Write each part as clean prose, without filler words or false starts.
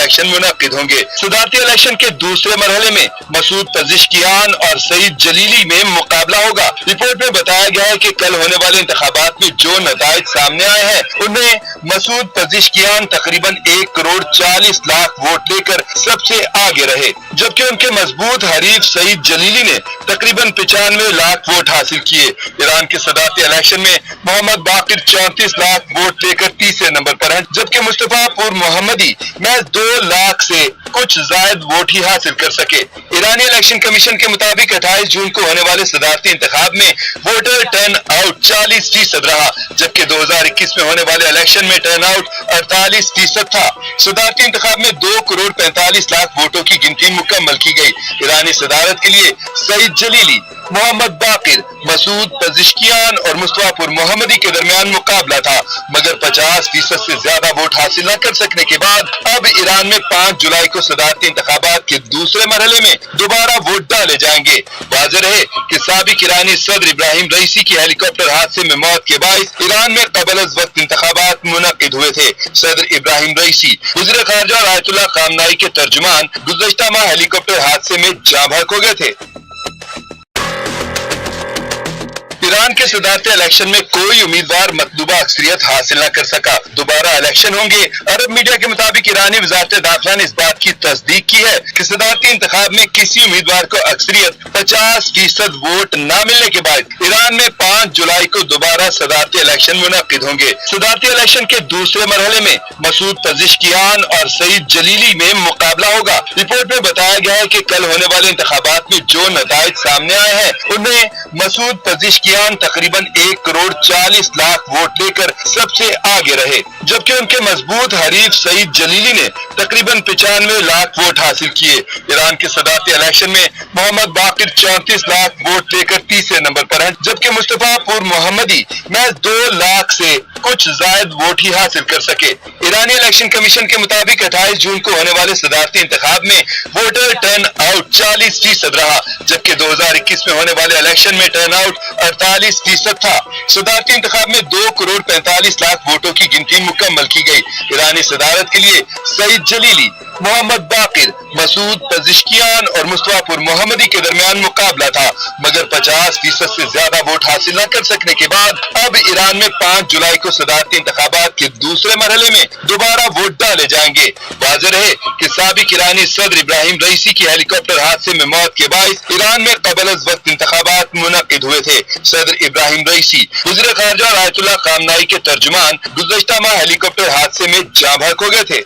Election मुनक्किद होंगे। सदारती election के दूसरे मरहले में मसूद पज़िश्कियान और सईद जलीली में मुकाबला होगा। रिपोर्ट में बताया गया है कि कल होने वाले इंतखाबात में जो नताइज सामने आए हैं उनमें मसूद पज़िश्कियान तकरीबन 1 करोड़ 40 लाख वोट लेकर सबसे आगे रहे, जबकि उनके मजबूत हरीफ सईद जलीली ने तकरीबन 95 लाख वोट हासिल किए। ईरान के सदारती इलेक्शन में मोहम्मद बाकिर 34 लाख वोट लेकर तीसरे नंबर पर हैं, जबकि मुस्तफा पुर मोहम्मदी महज 2 लाख से कुछ जायद वोट ही हासिल कर सके। ईरानी इलेक्शन कमीशन के मुताबिक 28 जून को होने वाले सदारती इंतखाब में वोटर टर्न आउट 40% रहा, जबकि 2021 में होने वाले इलेक्शन में टर्न आउट 48% था। सदारती इंतखाब में 2 करोड़ 45 लाख वोटों की गिनती मुकम्मल की गई। ईरानी सदारत के लिए सईद जलीली, मोहम्मद बाकिर, मसूद पज़िश्कियान और मुस्तफा पुर मोहम्मदी के दरमियान मुकाबला था, मगर 50% से ज्यादा वोट हासिल न कर सकने के बाद अब ईरान में 5 जुलाई को सदारती इंतखाबात के दूसरे मरहले में दोबारा वोट डाले जाएंगे। वाज़ेह रहे कि साबिक ईरानी सदर इब्राहिम रईसी की हेलीकॉप्टर हादसे में मौत के बाइस ईरान में कबल अज़ वक्त इंतखाबात मुनक्किद हुए थे। सदर इब्राहिम रईसी वज़ीर ख़ारजा आयतुल्लाह ख़ामनाई के तर्जुमान गुज़श्ता माह हेलीकॉप्टर हादसे में जाँ बहक हो गए थे। ईरान के सदारती इलेक्शन में कोई उम्मीदवार मतलूबा अक्सरियत हासिल न कर सका, दोबारा इलेक्शन होंगे। अरब मीडिया के मुताबिक ईरानी वज़ारत दाखिला ने इस बात की तस्दीक की है कि सदारती इंतखाब में किसी उम्मीदवार को अक्सरियत 50% वोट न मिलने के बाद ईरान में 5 जुलाई को दोबारा सदारती इलेक्शन मुनक्किद होंगे। सदारती इलेक्शन के दूसरे मरहले में मसूद पज़िश्कियान और सईद जलीली में मुकाबला होगा। रिपोर्ट में बताया गया है कि कल होने वाले इंतखाबात में जो नताइज सामने आए हैं उनमें मसूद पज़िश्कियान तकरीबन 1 करोड़ 40 लाख वोट लेकर सबसे आगे रहे, जबकि उनके मजबूत हरीफ सईद जलीली ने तकरीबन 95 लाख वोट हासिल किए। ईरान के सदारती इलेक्शन में मोहम्मद बाकिर 34 लाख वोट लेकर तीसरे नंबर पर हैं, जबकि मुस्तफा पुर मोहम्मदी महज 2 लाख से कुछ जायद वोट ही हासिल कर सके। ईरानी इलेक्शन कमीशन के मुताबिक 28 जून को होने वाले सदारती इंतखाब में वोटर टर्न आउट 40% रहा, जबकि 2021 में होने वाले इलेक्शन में टर्न आउट 48% था। सदारती इंतखाब में 2 करोड़ 45 लाख वोटों की गिनती मुकम्मल की गई। ईरानी सदारत के लिए सईद जलीली, मोहम्मद बाकिर, मसूद पज़िश्कियान और मुस्तफा पुर मोहम्मदी के दरमियान मुकाबला था, मगर 50% से ज्यादा वोट हासिल न कर सकने के बाद अब ईरान में 5 जुलाई को सदारती इंतखाबात के दूसरे मरहले में दोबारा वोट डाले जाएंगे। वाज़ेह रहे कि साबिक ईरानी सदर इब्राहिम रईसी की हेलीकॉप्टर हादसे में मौत के बाइस ईरान में कबल अज़ वक्त इंतखाबात मुनक्किद हुए थे। सदर इब्राहिम रईसी वज़ीर ख़ारजा आयतुल्लाह ख़ामनाई के तर्जुमान गुज़श्ता माह हेलीकॉप्टर हादसे में जाँ बहक हो गए थे।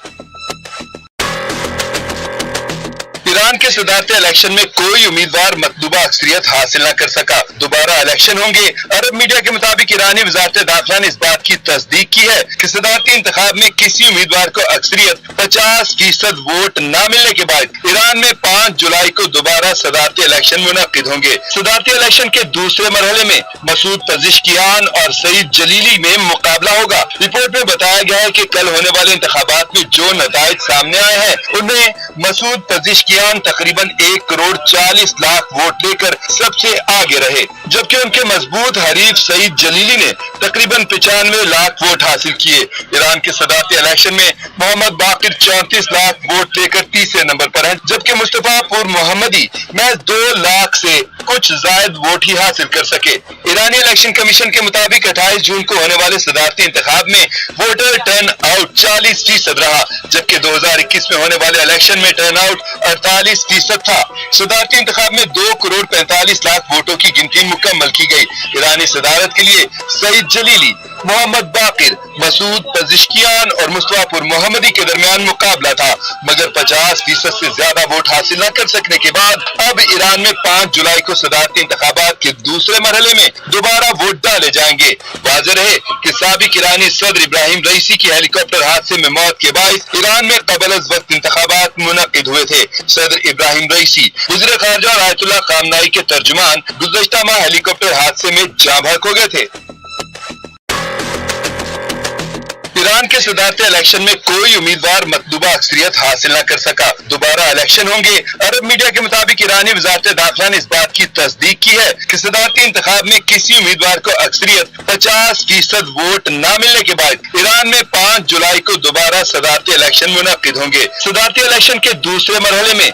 ईरान के सदारती इलेक्शन में कोई उम्मीदवार मतलूबा अक्सरियत हासिल न कर सका, दोबारा इलेक्शन होंगे। अरब मीडिया के मुताबिक ईरानी वज़ारत दाखिला ने इस बात की तस्दीक की है कि सदारती इंतखाब में किसी उम्मीदवार को अक्सरियत 50% वोट न मिलने के बाद ईरान में 5 जुलाई को दोबारा सदारती इलेक्शन मुनक्किद होंगे। सदारती इलेक्शन के दूसरे मरहले में मसूद पज़िश्कियान और सईद जलीली में मुकाबला होगा। रिपोर्ट में बताया गया है कि कल होने वाले इंतखाबात में जो नताइज सामने आए हैं उनमें मसूद पज़िश्कियान तकरीबन 1 करोड़ 40 लाख वोट लेकर सबसे आगे रहे, जबकि उनके मजबूत हरीफ सईद जलीली ने तकरीबन 95 लाख वोट हासिल किए। ईरान के सदारती इलेक्शन में मोहम्मद बाकिर 34 लाख वोट लेकर तीसरे नंबर पर हैं, जबकि मुस्तफा पुर मोहम्मदी महज 2 लाख से कुछ जायद वोट ही हासिल कर सके। ईरानी इलेक्शन कमीशन के मुताबिक 28 जून को होने वाले सदारती इंतखाब में वोटर टर्न आउट 40% रहा, जबकि 2021 में होने वाले इलेक्शन में टर्न आउट 48% था। सदारती इंतखाब में 2 करोड़ 45 लाख वोटों की गिनती मुकम्मल की गई। ईरानी सदारत के लिए सईद जलीली, मोहम्मद बाकिर, मसूद पज़िश्कियान और मुस्तफा पुर मोहम्मदी के दरमियान मुकाबला था, मगर 50% से ज्यादा वोट हासिल न कर सकने के बाद अब ईरान में 5 जुलाई को सदारती इंतखाबात के दूसरे मरहले में दोबारा वोट डाले जाएंगे। वाज़ेह रहे कि साबिक ईरानी सदर इब्राहिम रईसी की हेलीकॉप्टर हादसे में मौत के बाइस ईरान में कबल अज़ वक्त इंतखाबात मुनक्किद हुए थे। सदर इब्राहिम रईसी वज़ीर ख़ारजा आयतुल्लाह ख़ामनाई के तर्जुमान गुज़श्ता माह हेलीकॉप्टर हादसे में जाँ बहक हो गए थे। ईरान के सदारती इलेक्शन में कोई उम्मीदवार मतलूबा अक्सरियत हासिल न कर सका, दोबारा इलेक्शन होंगे। अरब मीडिया के मुताबिक ईरानी वजारत दाखिला ने इस बात की तस्दीक की है कि सदारती इंतखाब में किसी उम्मीदवार को अक्सरियत 50% वोट न मिलने के बाद ईरान में 5 जुलाई को दोबारा सदारती इलेक्शन मुनक्किद होंगे। सदारती इलेक्शन के दूसरे मरहले में